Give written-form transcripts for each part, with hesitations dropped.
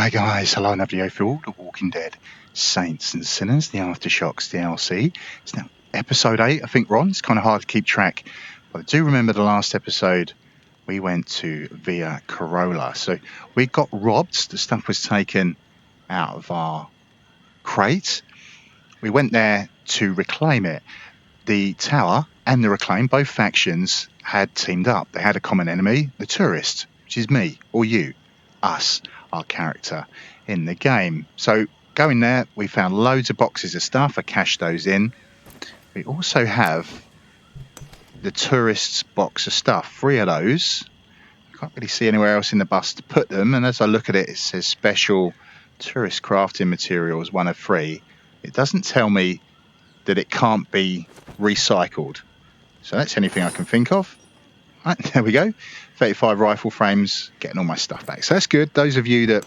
Hi guys, hello and video for all the Walking Dead Saints and Sinners, the Aftershocks DLC. It's now episode 8, I think, Ron. It's kind of hard to keep track, but I do remember the last episode we went to Via Carolla. So we got robbed, the stuff was taken out of our crate. We went there to reclaim it. The tower and the reclaim, both factions, had teamed up. They had a common enemy, the tourist, which is me or you, us, our character in the game. So going there, we found loads of boxes of stuff. I cashed those in. We also have the tourist's box of stuff, 3 of those. I can't really see anywhere else in the bus to put them, and as I look at it, it says special tourist crafting materials, 1 of 3. It doesn't tell me that it can't be recycled, so that's anything I can think of. Right, there we go. 35 rifle frames, getting all my stuff back, so that's good. Those of you that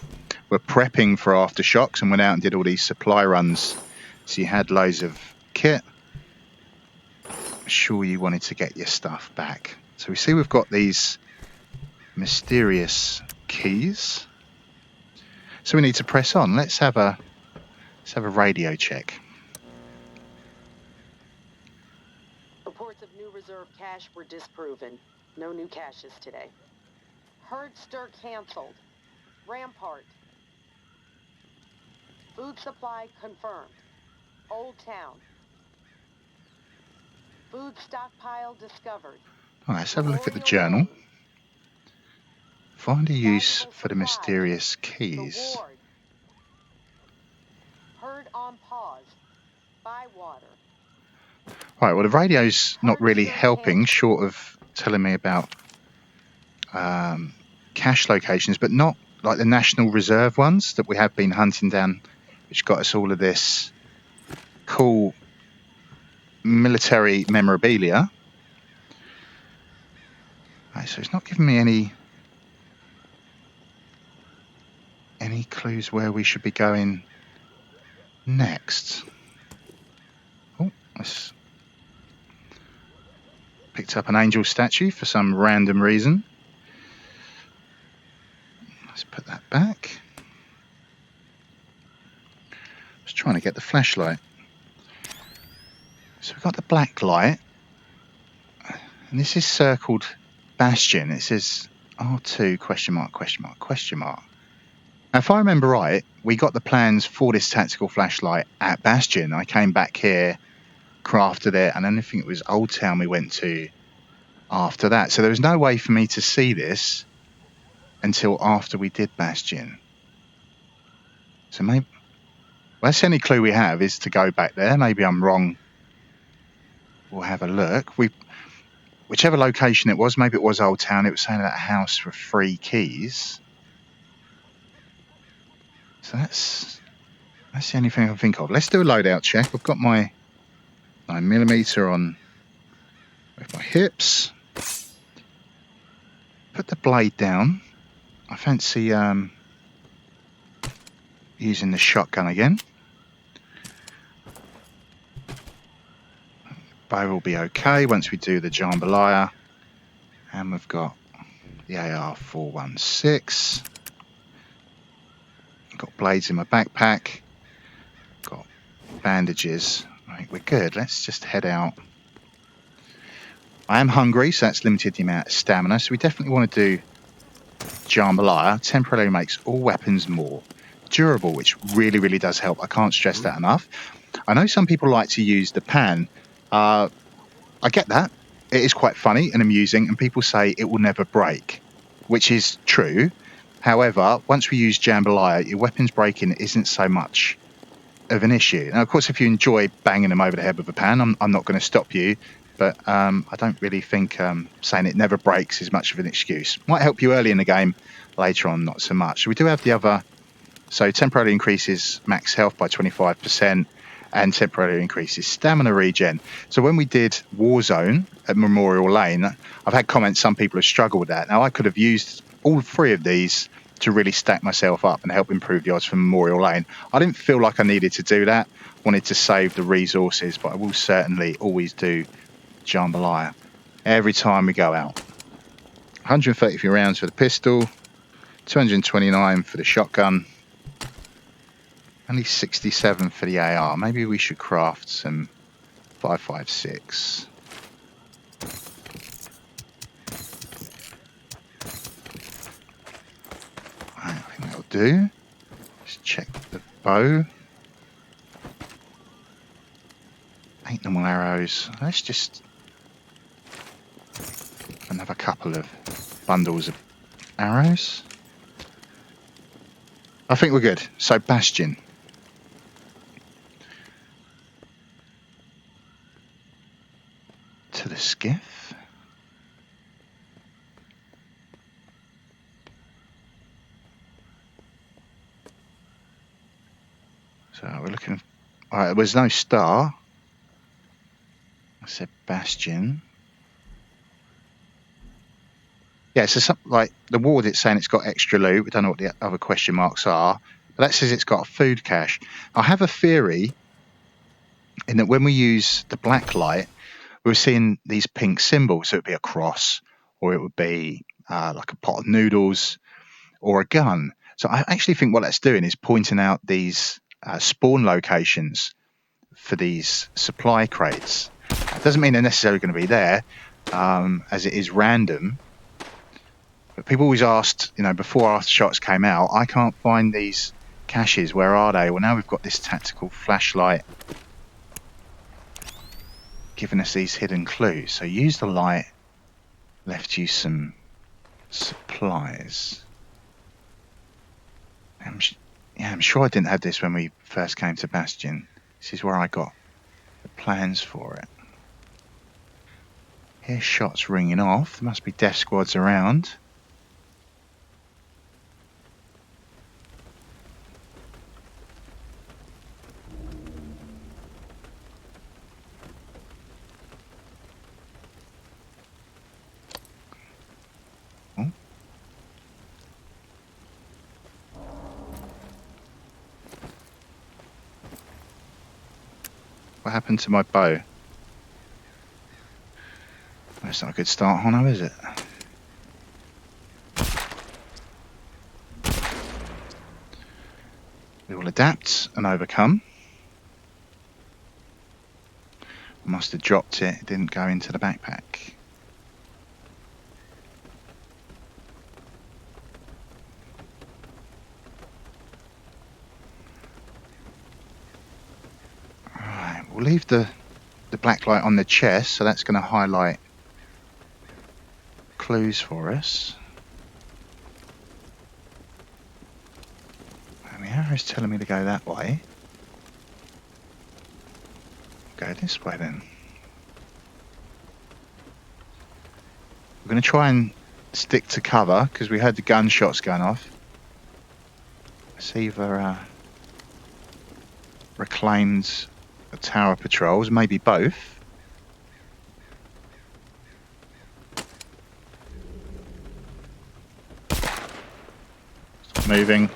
were prepping for Aftershocks and went out and did all these supply runs, so you had loads of kit, I'm sure you wanted to get your stuff back. So we see we've got these mysterious keys, so we need to press on. Let's have a radio check. Reports of new reserve cache were disproven. No new caches today. Herd stir canceled. Rampart. Food supply confirmed. Old Town. Food stockpile discovered. All right, let's have a look at the journal. Find a use for the mysterious keys. Herd on pause. Buy water. Right, well, the radio's not really helping, short of telling me about cache locations, but not like the National Reserve ones that we have been hunting down, which got us all of this cool military memorabilia. Right, so it's not giving me any clues where we should be going next. Oh, let's picked up an angel statue for some random reason. Let's put that back. I was trying to get the flashlight. So we've got the black light, and this is circled Bastion. It says R2 question mark question mark question mark. Now, if I remember right, we got the plans for this tactical flashlight at Bastion. I came back here, crafted it, and then I think it was Old Town we went to after that. So there was no way for me to see this until after we did Bastion. So maybe, well, that's the only clue we have, is to go back there. Maybe I'm wrong. We'll have a look. Whichever location it was, maybe it was Old Town, it was saying that house for 3 keys. So that's the only thing I can think of. Let's do a loadout check. I've got my 9mm on with my hips. Put the blade down. I fancy using the shotgun again. Bow will be okay once we do the jambalaya. And we've got the AR-416. Got blades in my backpack. Got bandages. I think we're good. Let's just head out. I am hungry, so that's limited the amount of stamina. So we definitely want to do jambalaya. Temporarily makes all weapons more durable, which really, really does help. I can't stress that enough. I know some people like to use the pan. I get that. It is quite funny and amusing, and people say it will never break, which is true. However, once we use jambalaya, your weapons breaking isn't so much of an issue. Now, of course, if you enjoy banging them over the head with a pan, I'm not going to stop you, but I don't really think saying it never breaks is much of an excuse. Might help you early in the game, later on not so much. We do have the other, so temporarily increases max health by 25%, and temporarily increases stamina regen. So when we did Warzone at Memorial Lane, I've had comments, some people have struggled with that. Now, I could have used all 3 of these to really stack myself up and help improve the odds for Memorial Lane. I didn't feel like I needed to do that. Wanted to save the resources, but I will certainly always do jambalaya every time we go out. 133 rounds for the pistol, 229 for the shotgun, Only 67 for the AR. Maybe we should craft some 5.56. I think that'll do. Just check the bow. 8 normal arrows. Let's just another couple of bundles of arrows. I think we're good. So Bastion. To the skiff. So we're looking. Alright, there was no star. I said Bastion. Yeah, so something like the ward, it's saying it's got extra loot. We don't know what the other question marks are. But that says it's got a food cache. I have a theory in that when we use the black light, we're seeing these pink symbols. So it would be a cross, or it would be like a pot of noodles, or a gun. So I actually think what that's doing is pointing out these spawn locations for these supply crates. It doesn't mean they're necessarily going to be there, as it is random. But people always asked, before Aftershocks came out, I can't find these caches. Where are they? Well, now we've got this tactical flashlight giving us these hidden clues. So use the light, left you some supplies. I'm sure I didn't have this when we first came to Bastion. This is where I got the plans for it. Here's shots ringing off. There must be death squads around. Oh. What happened to my bow? That's not a good start, Hono, is it? We will adapt and overcome. I must have dropped it. It didn't go into the backpack. Alright, we'll leave the black light on the chest, so that's going to highlight clues for us. And the arrow's telling me to go that way. Go this way then. We're going to try and stick to cover because we heard the gunshots going off. It's either reclaimed the tower patrols, maybe both. Stop moving.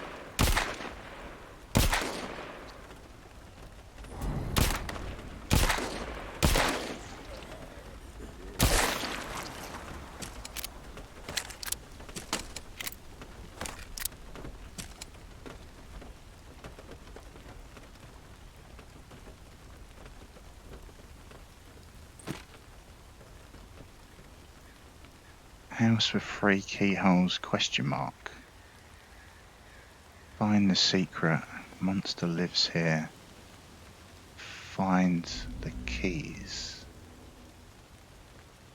House with 3 keyholes, question mark. Find the secret. Monster lives here. Find the keys.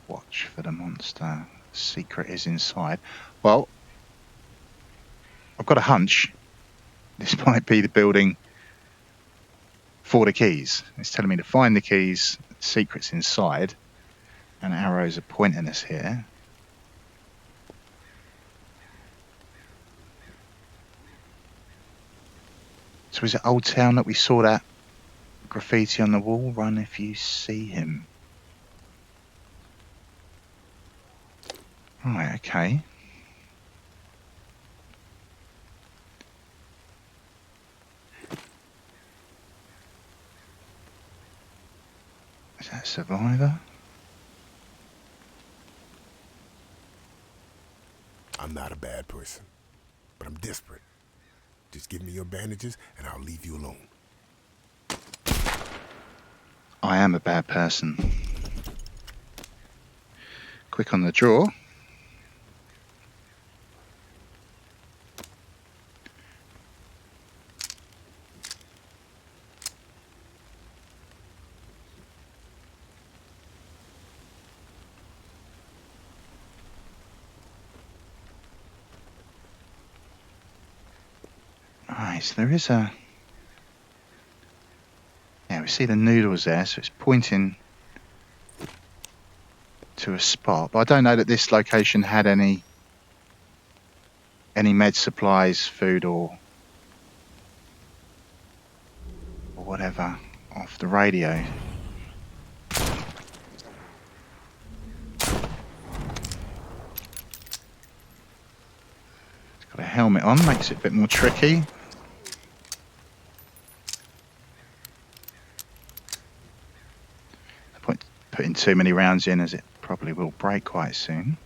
Watch for the monster. The secret is inside. Well, I've got a hunch. This might be the building for the keys. It's telling me to find the keys. The secret's inside. And arrows are pointing us here. So is it Old Town that we saw that graffiti on the wall? Run if you see him. Right, okay. Is that a survivor? I'm not a bad person, but I'm desperate. Just give me your bandages and I'll leave you alone. I am a bad person. Quick on the draw. Right, so there is a... Yeah, we see the noodles there, so it's pointing to a spot. But I don't know that this location had any med supplies, food or whatever off the radio. It's got a helmet on, makes it a bit more tricky. Putting too many rounds in, as it probably will break quite soon.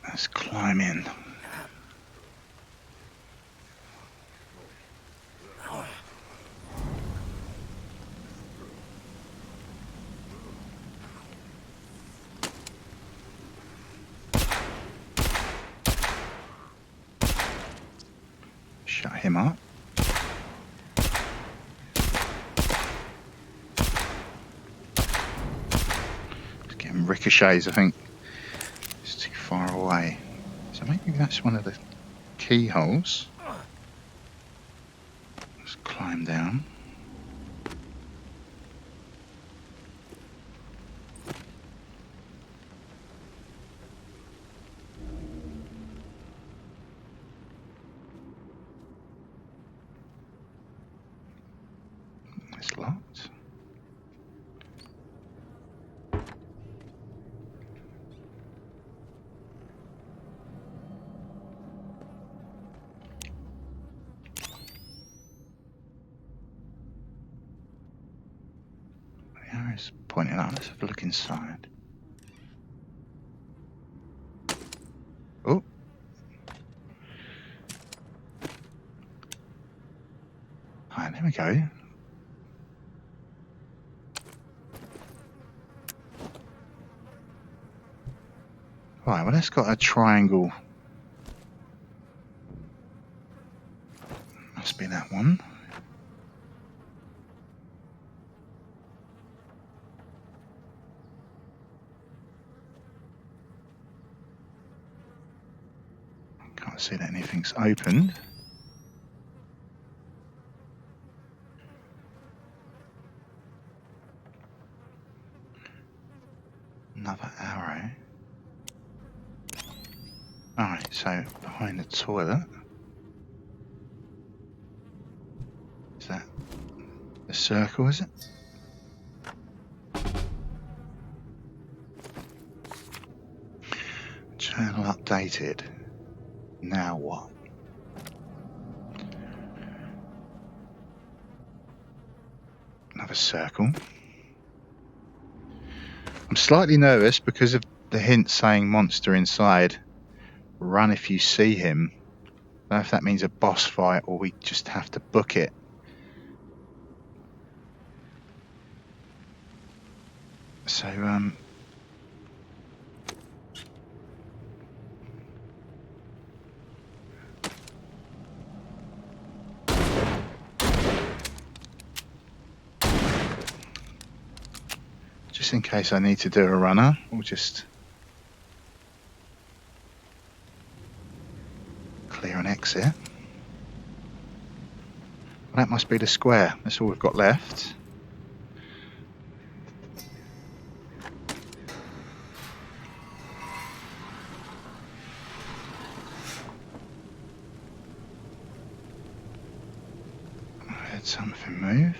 Let's climb in. Shut him up. Just getting ricochets, I think. It's too far away. So maybe that's one of the keyholes. Let's climb down. It's locked. The arrow's pointing up. Let's have a look inside. Oh. Right, there we go. Right, well, that's got a triangle. Must be that one. Can't see that anything's opened. Another arrow. Alright, so behind the toilet. Is that the circle, is it? Journal updated. Now what? Another circle. I'm slightly nervous because of the hint saying monster inside. Run if you see him. I don't know if that means a boss fight or we just have to book it. So, just in case I need to do a runner, we'll just clear an exit. Well, that must be the square. That's all we've got left. I heard something move.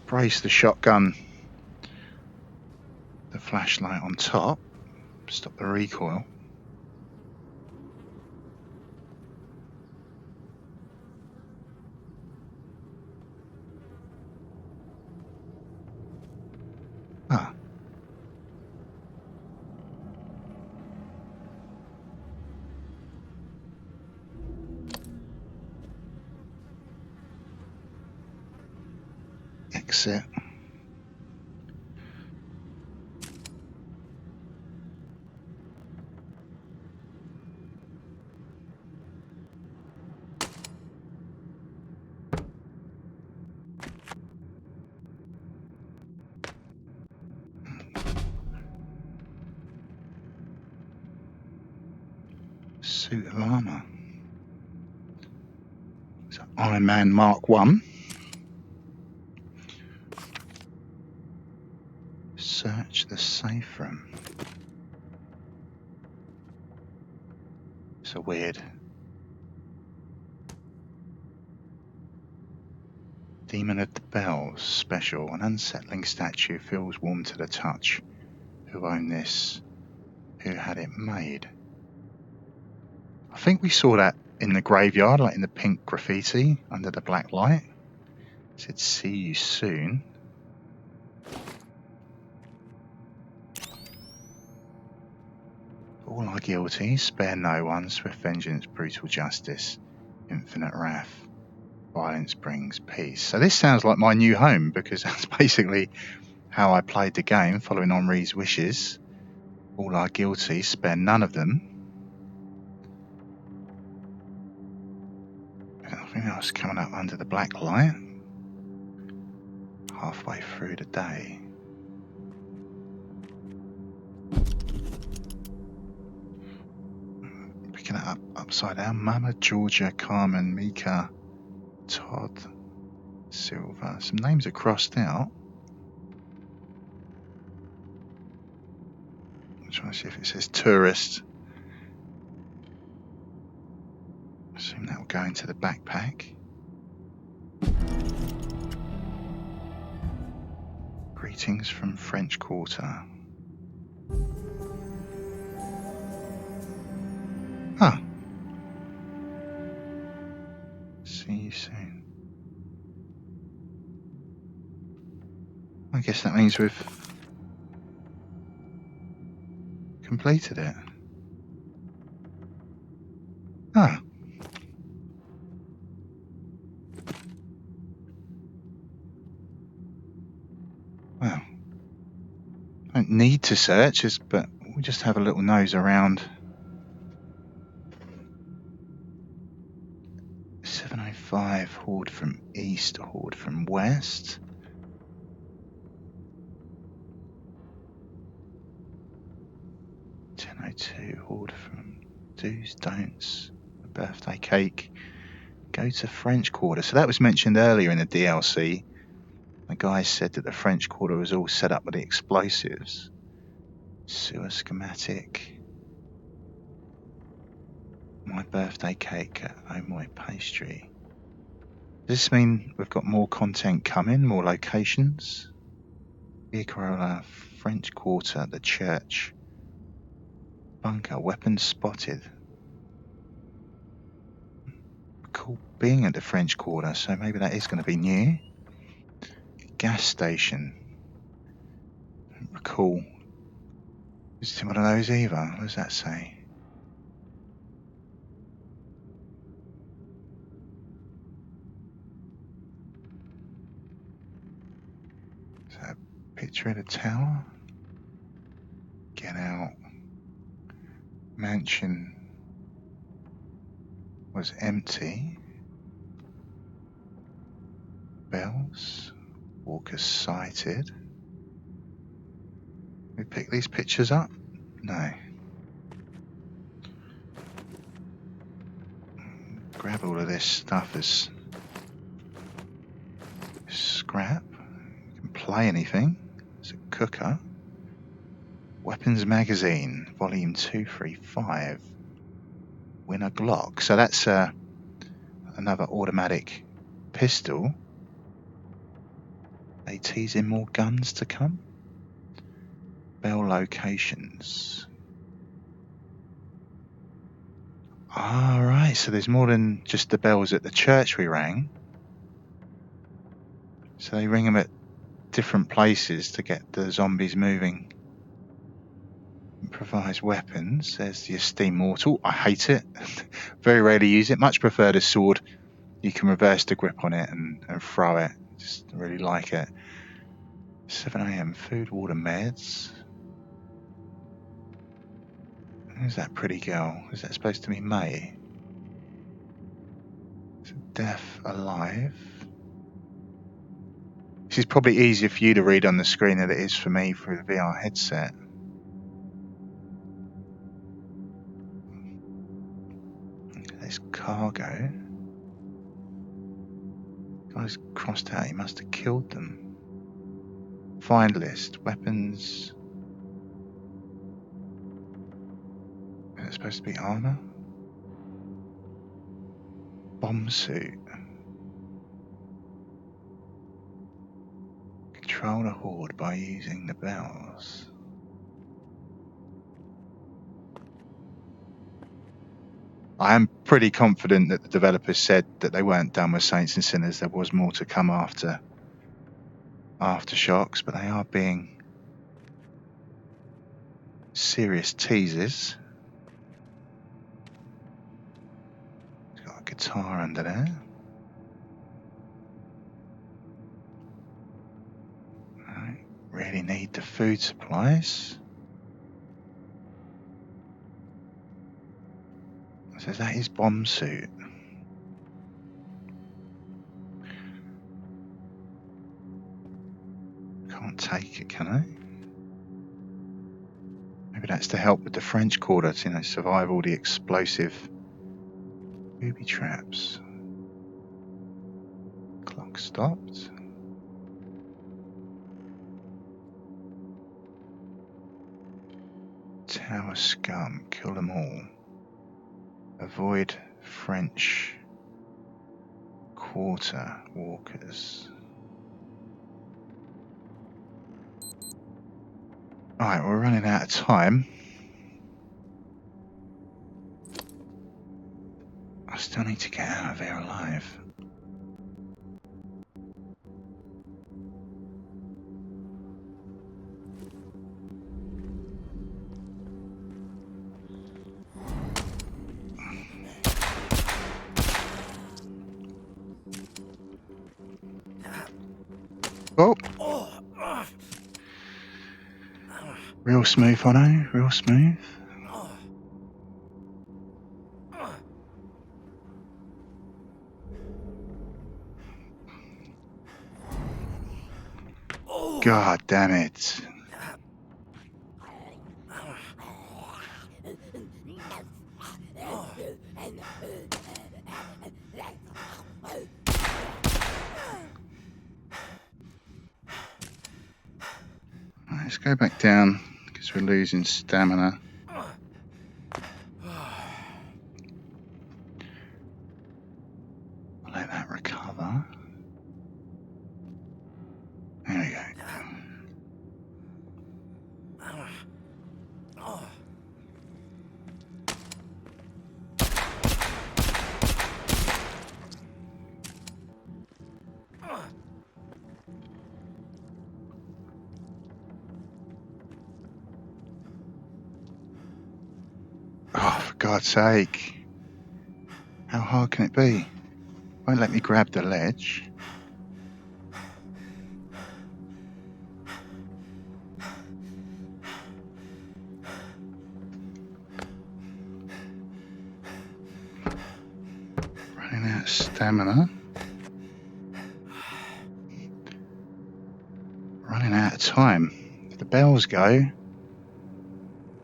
Brace the shotgun. The flashlight on top. Stop the recoil. Ah. Exit. Suit of armour. It's an Iron Man Mark 1. Search the safe room. So weird. Demon of the Bells special. An unsettling statue feels warm to the touch. Who owned this? Who had it made? I think we saw that in the graveyard, like in the pink graffiti under the black light. It said, see you soon. All are guilty, spare no one, swift vengeance, brutal justice, infinite wrath. Violence brings peace. So this sounds like my new home, because that's basically how I played the game, following Henri's wishes. All are guilty, spare none of them. Nothing else coming up under the black light. Halfway through the day. Picking it up upside down. Mama, Georgia, Carmen, Mika, Todd, Silver. Some names are crossed out. I'm trying to see if it says tourist. I assume that will go into the backpack. Greetings from French Quarter. Ah. See you soon. I guess that means we've completed it. Ah. Well, don't need to search, but we'll just have a little nose around. 705, horde from east, horde from west. 1002, horde from do's, don'ts, a birthday cake. Go to French Quarter. So that was mentioned earlier in the DLC. The guy said that the French Quarter was all set up with the explosives. Sewer schematic. My birthday cake at Omoy Pastry. Does this mean we've got more content coming, more locations? Via Carolla, French Quarter, the church. Bunker, weapons spotted. Cool being at the French Quarter, so maybe that is going to be new. Gas station. Don't recall visiting one of those either. What does that say? Is that a picture of the tower? Get out. Mansion was empty. Bells. Walker sighted. We pick these pictures up? No. Grab all of this stuff as scrap. You can play anything. It's a cooker. Weapons magazine, volume 235. Win a Glock. So that's another automatic pistol. They teasing more guns to come. Bell locations. Right, so there's more than just the bells at the church we rang. So they ring them at different places to get the zombies moving. Improvise weapons. There's the esteemed mortal. I hate it. Very rarely use it. Much prefer the sword. You can reverse the grip on it and throw it. Just really like it. 7 a.m. Food, water, meds. Who's that pretty girl? Is that supposed to be May? It's deaf, alive. This is probably easier for you to read on the screen than it is for me through the VR headset. There's cargo. Guys crossed out, he must have killed them. Find list, weapons. Is it supposed to be armor? Bomb suit. Control the horde by using the bells. I am pretty confident that the developers said that they weren't done with Saints and Sinners. There was more to come after Aftershocks, but they are being serious teasers. It's got a guitar under there. Right, really need the food supplies. So that is bomb suit. Can't take it, can I? Maybe that's to help with the French Quarter to, survive all the explosive booby traps. Clock stopped. Tower scum, kill them all. Avoid French Quarter walkers. Alright, we're running out of time. I still need to get out of here alive. Oh! Real smooth, Hono, real smooth. God damn it. Let's go back down because we're losing stamina. I'll let that recover. There we go. Oh, for God's sake. How hard can it be? Won't let me grab the ledge. Running out of stamina. Running out of time. If the bells go,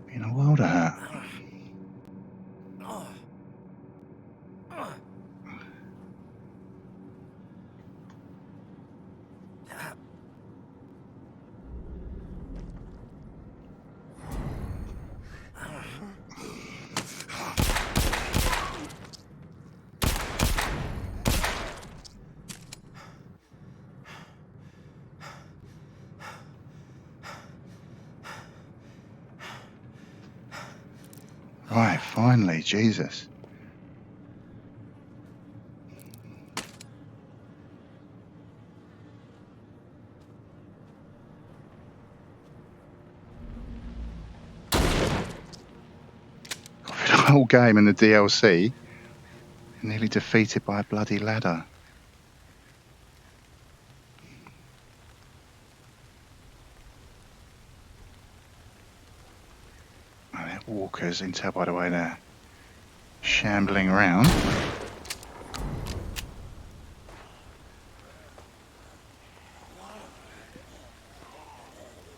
be in a world of hurt. Right, finally, Jesus. For the whole game and the DLC, nearly defeated by a bloody ladder. Oh, they're walkers, you can tell by the way they're shambling around.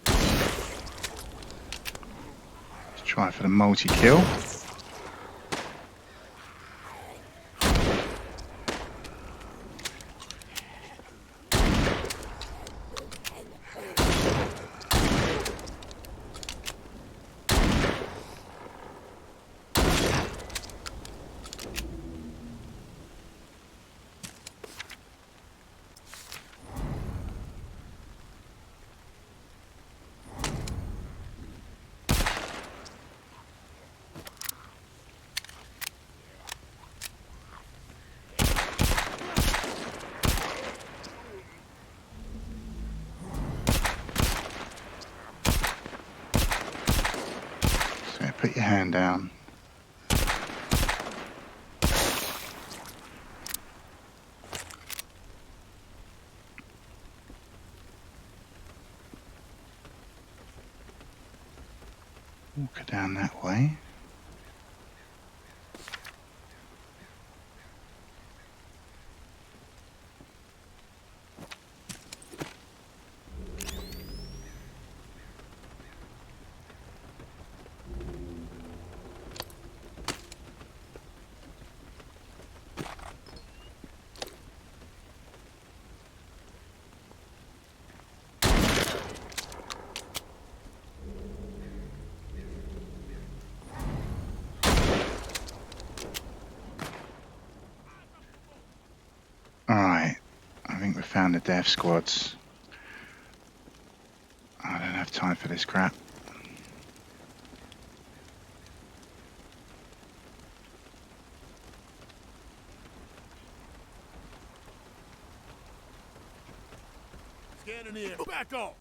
Let's try for the multi-kill. So put your hand down. Walk her down that way. Alright, I think we found the death squads. I don't have time for this crap. Scanning in. Back off.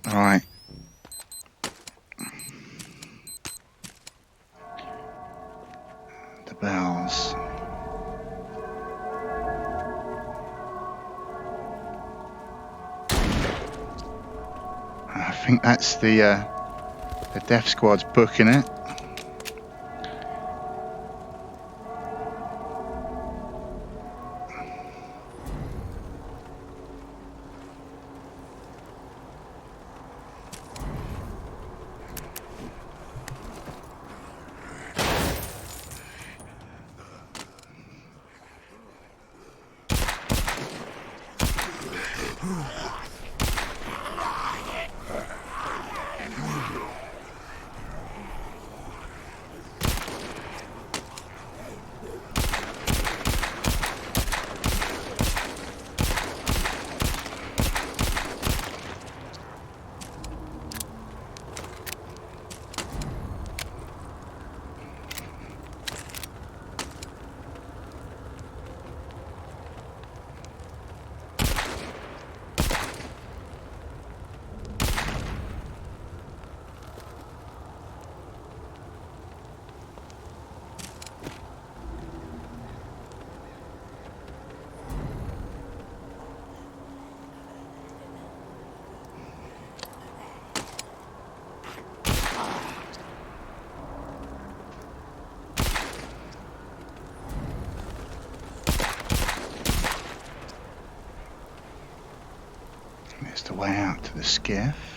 Alright. The bells. I think that's the death squad's booking it. way out to the skiff.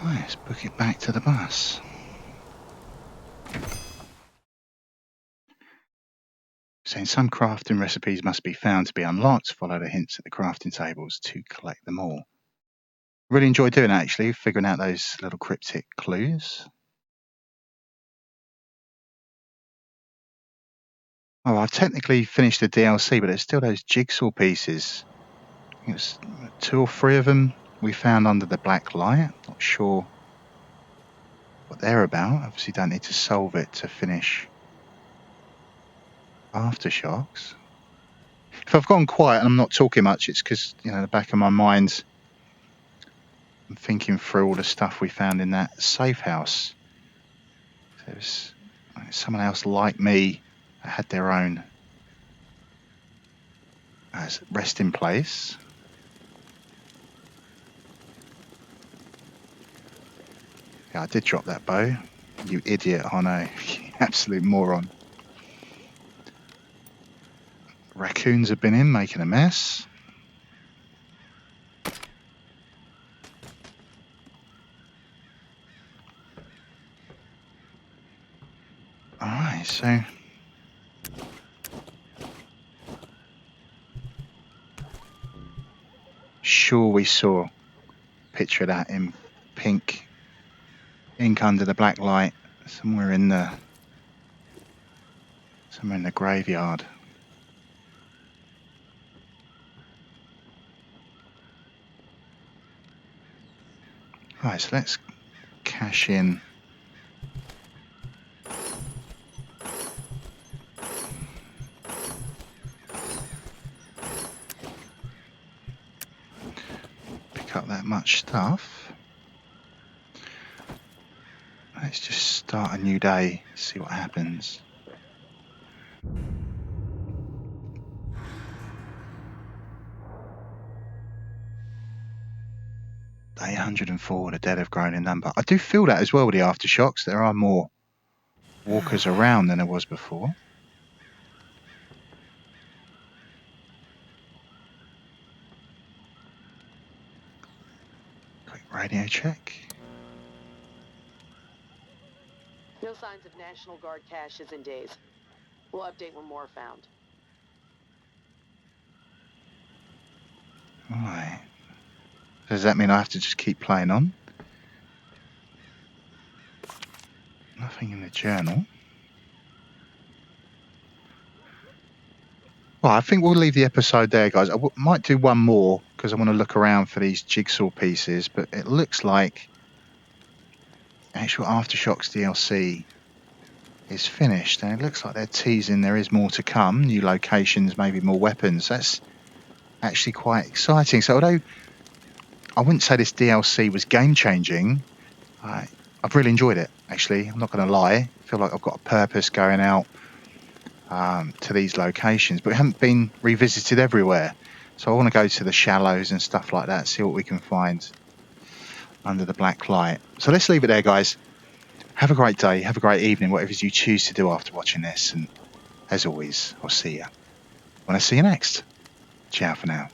Right, let's book it back to the bus. Saying some crafting recipes must be found to be unlocked. Follow the hints at the crafting tables to collect them all. Really enjoyed doing that, actually, figuring out those little cryptic clues. Oh, I've technically finished the DLC, but there's still those jigsaw pieces. I think it was 2 or 3 of them we found under the black light. Not sure what they're about. Obviously don't need to solve it to finish Aftershocks. If I've gone quiet and I'm not talking much, it's because, you know, in the back of my mind, I'm thinking through all the stuff we found in that safe house. There was someone else like me that had their own resting place. Yeah, I did drop that bow. You idiot, Hono. Absolute moron. Raccoons have been in, making a mess. Alright, so... Sure we saw a picture of that in pink ink under the black light somewhere in the graveyard. Right, so let's cash in. Pick up that much stuff. Let's just start a new day, see what happens. Day 104, the dead have grown in number. I do feel that as well with the Aftershocks. There are more walkers around than there was before. Quick radio check. No signs of National Guard caches in days. We'll update when more are found. Right. Does that mean I have to just keep playing on? Nothing in the journal. Well, I think we'll leave the episode there, guys. I might do one more because I want to look around for these jigsaw pieces, but it looks like actual Aftershocks DLC is finished, and it looks like they're teasing there is more to come, new locations, maybe more weapons. That's actually quite exciting. So although I wouldn't say this DLC was game-changing, I've really enjoyed it, actually. I'm not going to lie. I feel like I've got a purpose going out to these locations, but we haven't been revisited everywhere. So I want to go to the shallows and stuff like that, see what we can find under the black light. So let's leave it there, guys. Have a great day, have a great evening, whatever you choose to do after watching this. And as always, I'll see you when I see you next. Ciao for now.